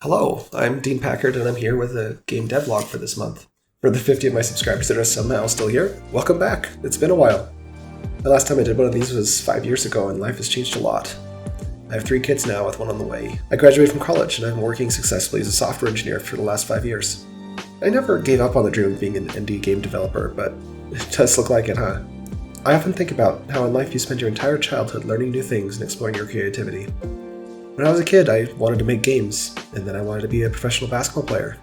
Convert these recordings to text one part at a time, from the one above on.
Hello, I'm Dean Packard, and I'm here with a game devlog for this month. For the 50 of my subscribers that are somehow still here, welcome back. It's been a while. The last time I did one of these was 5 years ago, and life has changed a lot. I have 3 kids now, with one on the way. I graduated from college, and I've been working successfully as a software engineer for the last 5 years. I never gave up on the dream of being an indie game developer, but it does look like it, huh? I often think about how in life you spend your entire childhood learning new things and exploring your creativity. When I was a kid, I wanted to make games, and then I wanted to be a professional basketball player,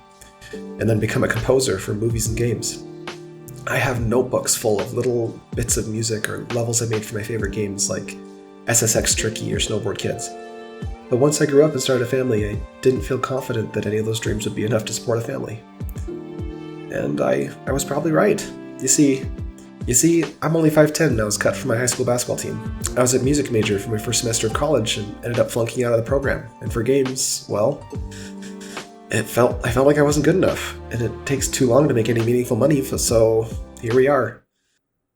and then become a composer for movies and games. I have notebooks full of little bits of music or levels I made for my favorite games like SSX Tricky or Snowboard Kids. But once I grew up and started a family, I didn't feel confident that any of those dreams would be enough to support a family. And I was probably right. You see, I'm only 5'10", and I was cut from my high school basketball team. I was a music major for my first semester of college and ended up flunking out of the program. And for games, well, I felt like I wasn't good enough, and it takes too long to make any meaningful money, so here we are.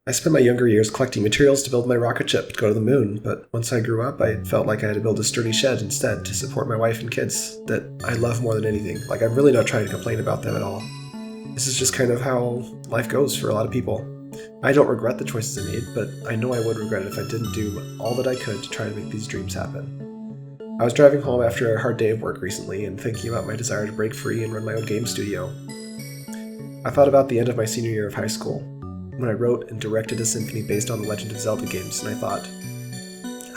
I spent my younger years collecting materials to build my rocket ship to go to the moon, but once I grew up, I felt like I had to build a sturdy shed instead to support my wife and kids that I love more than anything. Like, I'm really not trying to complain about them at all. This is just kind of how life goes for a lot of people. I don't regret the choices I made, but I know I would regret it if I didn't do all that I could to try to make these dreams happen. I was driving home after a hard day of work recently and thinking about my desire to break free and run my own game studio. I thought about the end of my senior year of high school, when I wrote and directed a symphony based on the Legend of Zelda games, and I thought,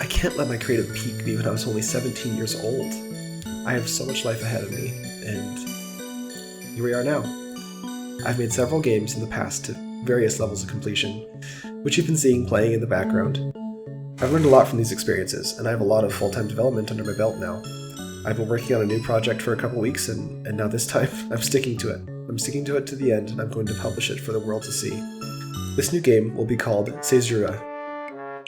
I can't let my creative peak be when I was only 17 years old. I have so much life ahead of me, and here we are now. I've made several games in the past to various levels of completion, which you've been seeing playing in the background. I've learned a lot from these experiences, and I have a lot of full-time development under my belt now. I've been working on a new project for a couple weeks, and now this time, I'm sticking to it. I'm sticking to it to the end, and I'm going to publish it for the world to see. This new game will be called Caesura.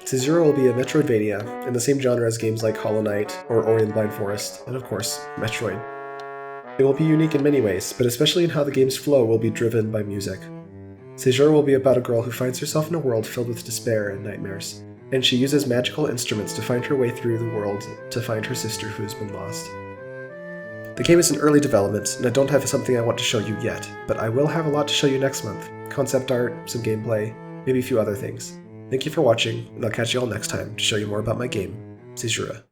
Caesura will be a Metroidvania in the same genre as games like Hollow Knight or Ori and the Blind Forest, and of course, Metroid. It will be unique in many ways, but especially in how the game's flow will be driven by music. Caesura will be about a girl who finds herself in a world filled with despair and nightmares, and she uses magical instruments to find her way through the world to find her sister who has been lost. The game is in early development, and I don't have something I want to show you yet, but I will have a lot to show you next month. Concept art, some gameplay, maybe a few other things. Thank you for watching, and I'll catch you all next time to show you more about my game, Caesura.